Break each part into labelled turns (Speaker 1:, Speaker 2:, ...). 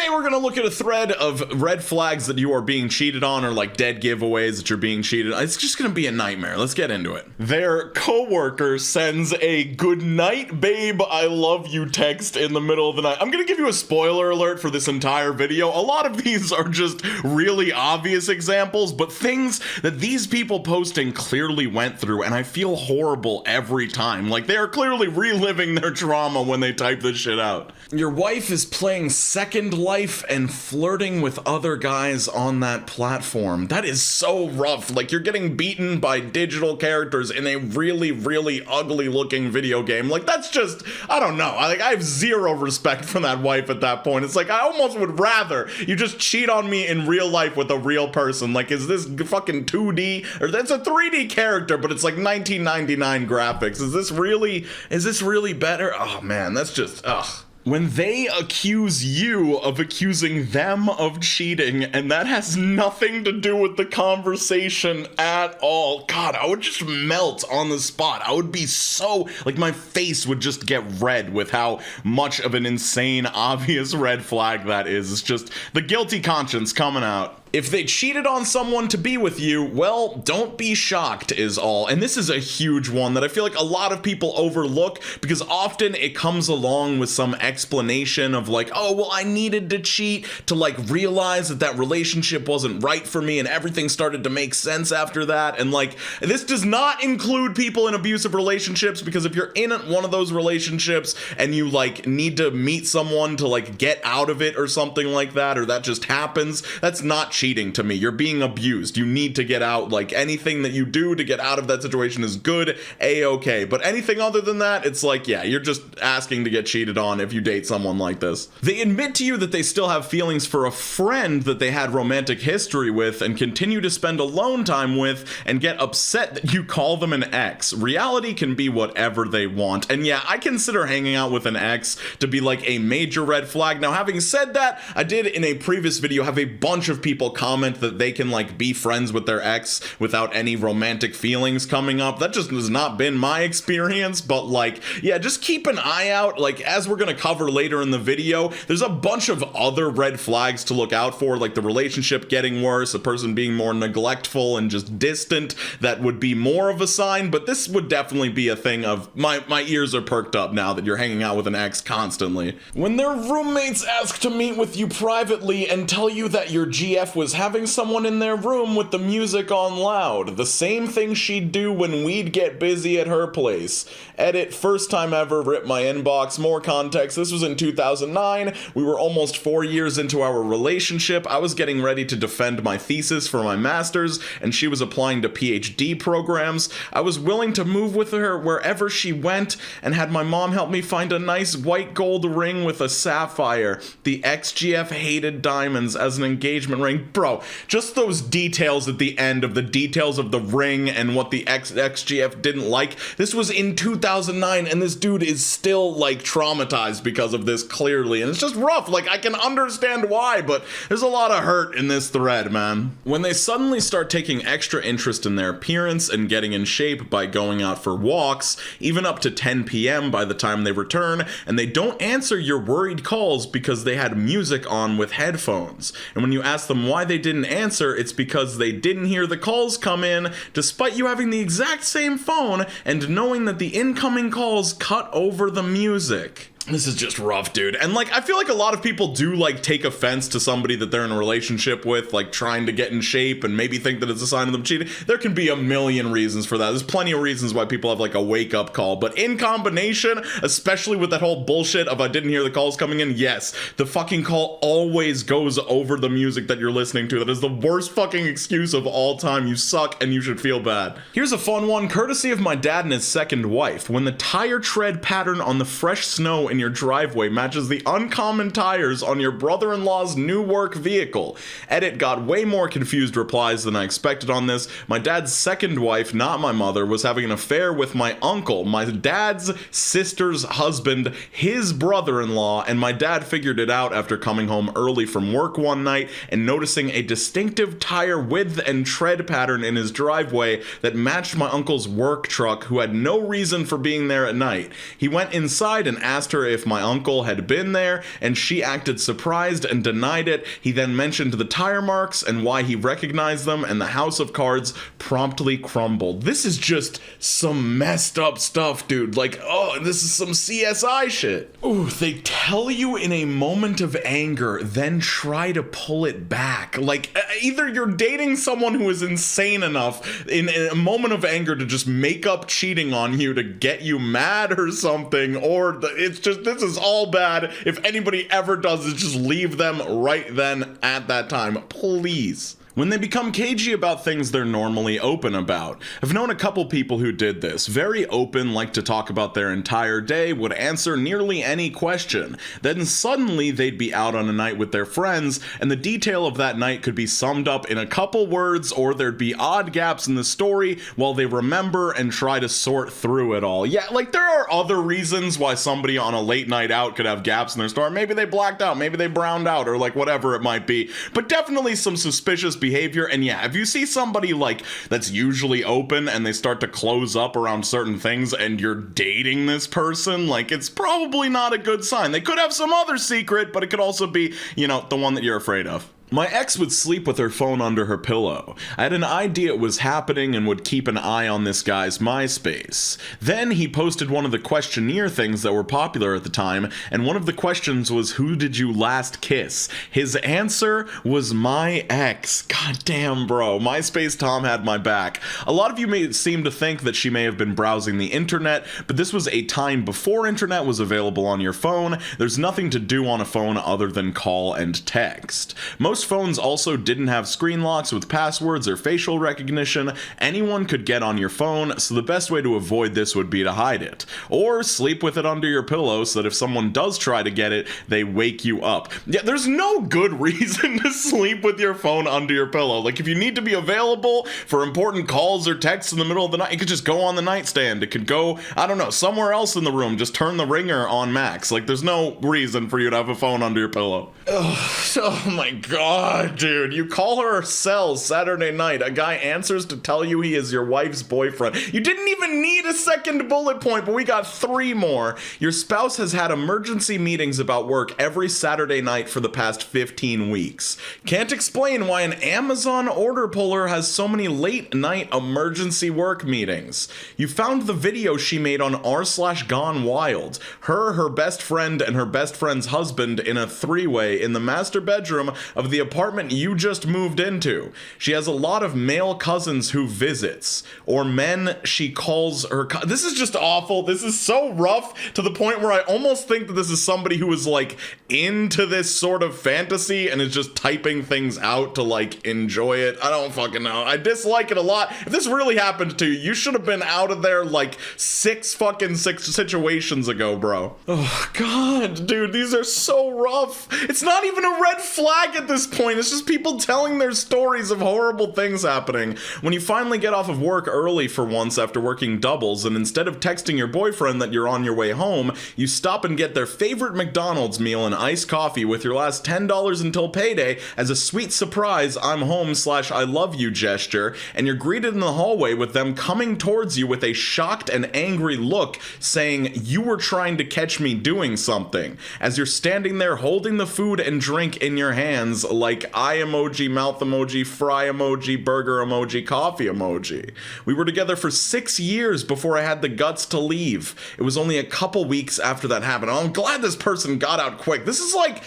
Speaker 1: Today we're gonna look at a thread of red flags that you are being cheated on, or like dead giveaways that you're being cheated on. It's just gonna be a nightmare. Let's get into it. Their coworker sends a "good night, babe, I love you" text in the middle of the night. I'm gonna give you a spoiler alert for this entire video. A lot of these are just really obvious examples, but things that these people posting clearly went through, and I feel horrible every time. Like, they are clearly reliving their trauma when they type this shit out. Your wife is playing Second Life and flirting with other guys on that platform. That is so rough. Like, you're getting beaten by digital characters in a really, really ugly looking video game. Like, that's just, I don't know. I have zero respect for that wife at that point. It's like, I almost would rather you just cheat on me in real life with a real person. Like, is this fucking 2D? Or that's a 3D character, but it's like 1999 graphics. Is this really better? Oh man, that's just, ugh. When they accuse you of accusing them of cheating, and that has nothing to do with the conversation at all. God, I would just melt on the spot. I would be so, like, my face would just get red with how much of an insane, obvious red flag that is. It's just the guilty conscience coming out. If they cheated on someone to be with you, well, don't be shocked is all. And this is a huge one that I feel like a lot of people overlook, because often it comes along with some explanation of like, oh, well, I needed to cheat to like realize that relationship wasn't right for me, and everything started to make sense after that. And like, this does not include people in abusive relationships, because if you're in one of those relationships and you like need to meet someone to like get out of it or something like that, or that just happens, that's not cheating to me. You're being abused. You need to get out. Like, anything that you do to get out of that situation is good, a-okay. But anything other than that, it's like, yeah, you're just asking to get cheated on if you date someone like this. They admit to you that they still have feelings for a friend that they had romantic history with and continue to spend alone time with, and get upset that you call them an ex. Reality can be whatever they want. And yeah, I consider hanging out with an ex to be like a major red flag. Now, having said that, I did in a previous video have a bunch of people comment that they can like be friends with their ex without any romantic feelings coming up. That just has not been my experience, but like, yeah, just keep an eye out. Like, as we're gonna cover later in the video, there's a bunch of other red flags to look out for, like the relationship getting worse, a person being more neglectful and just distant. That would be more of a sign, but this would definitely be a thing of my ears are perked up now that you're hanging out with an ex constantly. When their roommates ask to meet with you privately and tell you that your GF was having someone in their room with the music on loud. The same thing she'd do when we'd get busy at her place. Edit, first time ever, rip my inbox. More context, this was in 2009. We were almost 4 years into our relationship. I was getting ready to defend my thesis for my master's, and she was applying to PhD programs. I was willing to move with her wherever she went, and had my mom help me find a nice white gold ring with a sapphire. The ex-GF hated diamonds as an engagement ring. Bro, just those details at the end of the details of the ring and what the ex-GF didn't like. This was in 2009, and this dude is still like traumatized because of this, clearly, and it's just rough. Like, I can understand why, but there's a lot of hurt in this thread, man. When they suddenly start taking extra interest in their appearance and getting in shape by going out for walks, even up to 10 p.m. by the time they return, and they don't answer your worried calls because they had music on with headphones. And when you ask them why they didn't answer, it's because they didn't hear the calls come in, despite you having the exact same phone and knowing that the incoming calls cut over the music. This is just rough, dude. And like, I feel like a lot of people do like take offense to somebody that they're in a relationship with, like trying to get in shape and maybe think that it's a sign of them cheating. There can be a million reasons for that. There's plenty of reasons why people have like a wake up call, but in combination, especially with that whole bullshit of I didn't hear the calls coming in, yes, the fucking call always goes over the music that you're listening to. That is the worst fucking excuse of all time. You suck and you should feel bad. Here's a fun one, courtesy of my dad and his second wife. When the tire tread pattern on the fresh snow in your driveway matches the uncommon tires on your brother-in-law's new work vehicle. Edit, got way more confused replies than I expected on this. My dad's second wife, not my mother, was having an affair with my uncle, my dad's sister's husband, his brother-in-law, and my dad figured it out after coming home early from work one night and noticing a distinctive tire width and tread pattern in his driveway that matched my uncle's work truck, who had no reason for being there at night. He went inside and asked her if my uncle had been there, and she acted surprised and denied it. He then mentioned the tire marks and why he recognized them, and the house of cards promptly crumbled. This is just some messed up stuff, dude. Like, oh, this is some CSI shit. Ooh, they tell you in a moment of anger, then try to pull it back. Like, either you're dating someone who is insane enough in a moment of anger to just make up cheating on you to get you mad or something, or it's just, this is all bad. If anybody ever does it, just leave them right then at that time, please. When they become cagey about things they're normally open about. I've known a couple people who did this. Very open, like to talk about their entire day, would answer nearly any question. Then suddenly they'd be out on a night with their friends, and the detail of that night could be summed up in a couple words, or there'd be odd gaps in the story while they remember and try to sort through it all. Yeah, like there are other reasons why somebody on a late night out could have gaps in their story. Maybe they blacked out, maybe they browned out, or like whatever it might be. But definitely some suspicious behavior. And yeah, if you see somebody like that's usually open and they start to close up around certain things and you're dating this person, like it's probably not a good sign. They could have some other secret, but it could also be, you know, the one that you're afraid of. My ex would sleep with her phone under her pillow. I had an idea it was happening and would keep an eye on this guy's MySpace. Then he posted one of the questionnaire things that were popular at the time, and one of the questions was, who did you last kiss? His answer was my ex. God damn, bro. MySpace Tom had my back. A lot of you may seem to think that she may have been browsing the internet, but this was a time before internet was available on your phone. There's nothing to do on a phone other than call and text. Most phones also didn't have screen locks with passwords or facial recognition. Anyone could get on your phone, so the best way to avoid this would be to hide it. Or sleep with it under your pillow so that if someone does try to get it, they wake you up. Yeah, there's no good reason to sleep with your phone under your pillow. Like, if you need to be available for important calls or texts in the middle of the night, it could just go on the nightstand. It could go, I don't know, somewhere else in the room. Just turn the ringer on max. Like, there's no reason for you to have a phone under your pillow. Ugh, oh my god. Dude, you call her cell Saturday night. A guy answers to tell you he is your wife's boyfriend. You didn't even need a second bullet point, but we got 3 more. Your spouse has had emergency meetings about work every Saturday night for the past 15 weeks. Can't explain why an Amazon order puller has so many late night emergency work meetings. You found the video she made on r/Gone Wild. Her best friend, and her best friend's husband in a 3-way in the master bedroom of the apartment you just moved into. She has a lot of male cousins who visits, or men she calls her this is just awful. This is so rough to the point where I almost think that this is somebody who is like into this sort of fantasy and is just typing things out to like enjoy it. I don't fucking know. I dislike it a lot. If this really happened to you, you should have been out of there like 6 situations ago, bro. Oh god, dude, these are so rough. It's not even a red flag at this point. It's just people telling their stories of horrible things happening. When you finally get off of work early for once after working doubles, and instead of texting your boyfriend that you're on your way home, you stop and get their favorite McDonald's meal and iced coffee with your last $10 until payday as a sweet surprise I'm home / I love you gesture, and you're greeted in the hallway with them coming towards you with a shocked and angry look saying, you were trying to catch me doing something, as you're standing there holding the food and drink in your hands like eye emoji, mouth emoji, fry emoji, burger emoji, coffee emoji. We were together for 6 years before I had the guts to leave. It was only a couple weeks after that happened. I'm glad this person got out quick. This is like,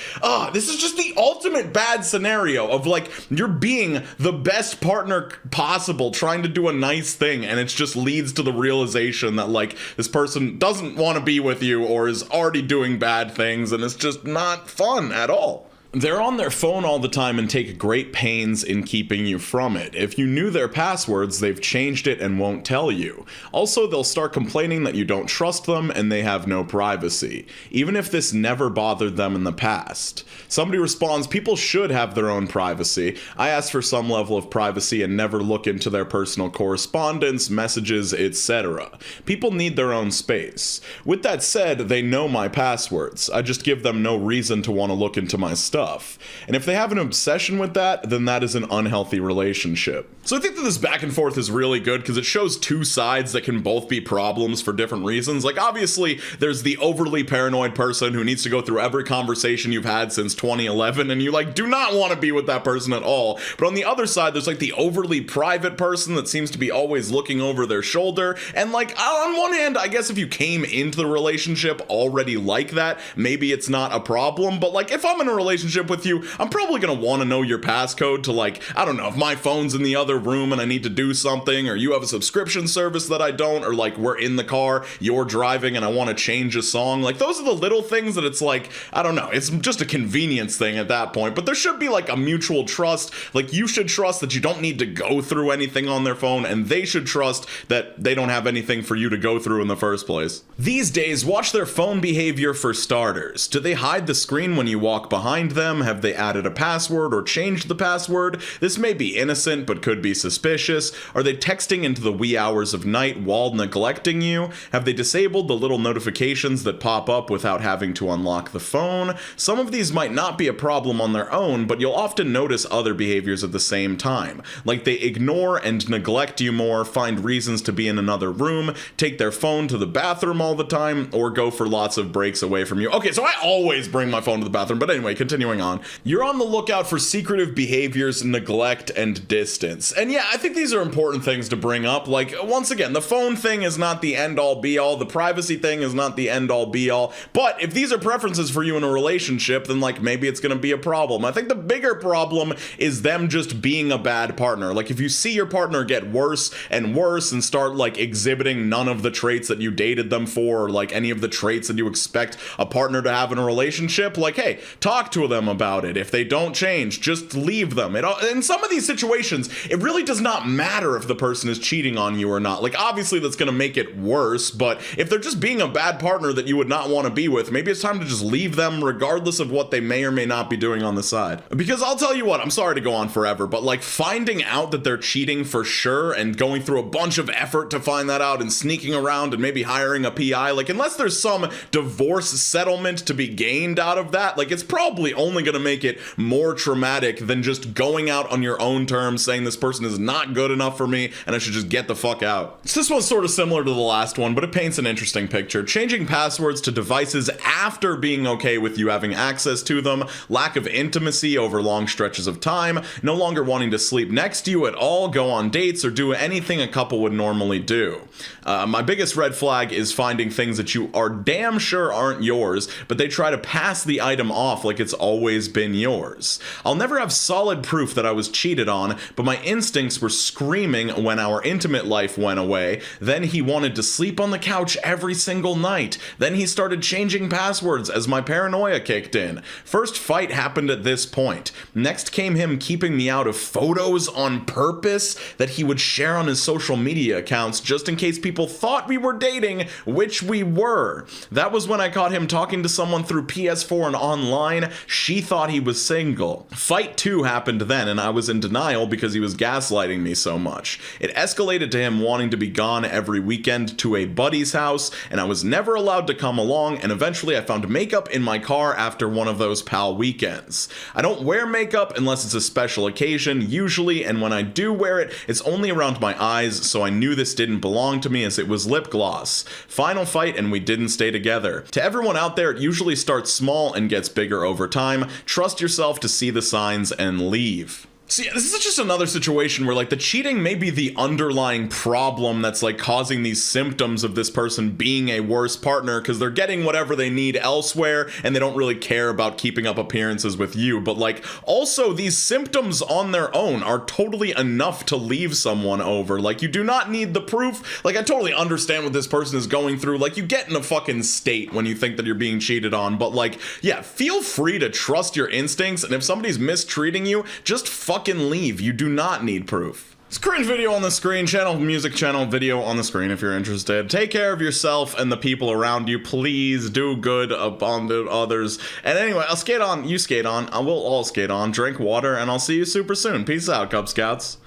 Speaker 1: this is just the ultimate bad scenario of like, you're being the best partner possible, trying to do a nice thing, and it just leads to the realization that like, this person doesn't want to be with you or is already doing bad things, and it's just not fun at all. They're on their phone all the time and take great pains in keeping you from it. If you knew their passwords, they've changed it and won't tell you. Also, they'll start complaining that you don't trust them and they have no privacy, even if this never bothered them in the past. Somebody responds, people should have their own privacy. I ask for some level of privacy and never look into their personal correspondence, messages, etc. People need their own space. With that said, they know my passwords. I just give them no reason to want to look into my stuff. stuff. And if they have an obsession with that, then that is an unhealthy relationship. So I think that this back and forth is really good because it shows two sides that can both be problems for different reasons. Like, obviously, there's the overly paranoid person who needs to go through every conversation you've had since 2011, and you, like, do not want to be with that person at all. But on the other side, there's, like, the overly private person that seems to be always looking over their shoulder. And, like, on one hand, I guess if you came into the relationship already like that, maybe it's not a problem. But, like, if I'm in a relationship with you, I'm probably gonna want to know your passcode to, like, I don't know, if my phone's in the other room and I need to do something, or you have a subscription service that I don't, or like we're in the car, you're driving and I want to change a song. Like, those are the little things that it's like, I don't know, it's just a convenience thing at that point. But there should be like a mutual trust. Like, you should trust that you don't need to go through anything on their phone, and they should trust that they don't have anything for you to go through in the first place. These days, watch their phone behavior for starters. Do they hide the screen when you walk behind them? Have they added a password or changed the password? This may be innocent, but could be suspicious. Are they texting into the wee hours of night while neglecting you? Have they disabled the little notifications that pop up without having to unlock the phone? Some of these might not be a problem on their own, but you'll often notice other behaviors at the same time. Like, they ignore and neglect you more, find reasons to be in another room, take their phone to the bathroom all the time, or go for lots of breaks away from you. Okay, so I always bring my phone to the bathroom, but anyway, continuing on. You're on the lookout for secretive behaviors, neglect, and distance. And yeah, I think these are important things to bring up. Like, once again, the phone thing is not the end-all be-all, the privacy thing is not the end-all be-all, but if these are preferences for you in a relationship, then, like, maybe it's gonna be a problem. I think the bigger problem is them just being a bad partner. Like, if you see your partner get worse and worse and start, like, exhibiting none of the traits that you dated them for, or, like, any of the traits that you expect a partner to have in a relationship, like, hey, talk to them about it. If they don't change, just leave them. In some of these situations, it really does not matter if the person is cheating on you or not. Like, obviously that's gonna make it worse, but if they're just being a bad partner that you would not want to be with, maybe it's time to just leave them regardless of what they may or may not be doing on the side. Because I'll tell you what, I'm sorry to go on forever, but like, finding out that they're cheating for sure and going through a bunch of effort to find that out and sneaking around and maybe hiring a PI, like, unless there's some divorce settlement to be gained out of that, like, it's probably only gonna make it more traumatic than just going out on your own terms saying this person is not good enough for me and I should just get the fuck out. So this one's sort of similar to the last one, but it paints an interesting picture. Changing passwords to devices after being okay with you having access to them, lack of intimacy over long stretches of time, no longer wanting to sleep next to you at all, go on dates, or do anything a couple would normally do. My biggest red flag is finding things that you are damn sure aren't yours, but they try to pass the item off like it's always been yours. I'll never have solid proof that I was cheated on, but my instincts were screaming when our intimate life went away. Then he wanted to sleep on the couch every single night. Then he started changing passwords as my paranoia kicked in. First fight happened at this point. Next came him keeping me out of photos on purpose that he would share on his social media accounts just in case people thought we were dating, which we were. That was when I caught him talking to someone through PS4 and online. She thought he was single. Fight 2 happened then, and I was in denial because he was gaslighting me so much. It escalated to him wanting to be gone every weekend to a buddy's house, and I was never allowed to come along, and eventually I found makeup in my car after one of those pal weekends. I don't wear makeup unless it's a special occasion, usually, and when I do wear it, it's only around my eyes, so I knew this didn't belong to me as it was lip gloss. Final fight, and we didn't stay together. To everyone out there, it usually starts small and gets bigger over time. Trust yourself to see the signs and leave. So yeah, this is just another situation where, like, the cheating may be the underlying problem that's, like, causing these symptoms of this person being a worse partner because they're getting whatever they need elsewhere and they don't really care about keeping up appearances with you. But, like, also these symptoms on their own are totally enough to leave someone over. Like, you do not need the proof. Like, I totally understand what this person is going through. Like, you get in a fucking state when you think that you're being cheated on. But, like, yeah, feel free to trust your instincts, and if somebody's mistreating you, just fucking leave. You do not need proof. It's cringe video on the screen, channel, music channel, video on the screen if you're interested. Take care of yourself and the people around you. Please do good upon to others. And anyway, I'll skate on, you skate on, I will all skate on, drink water, and I'll see you super soon. Peace out, Cub Scouts.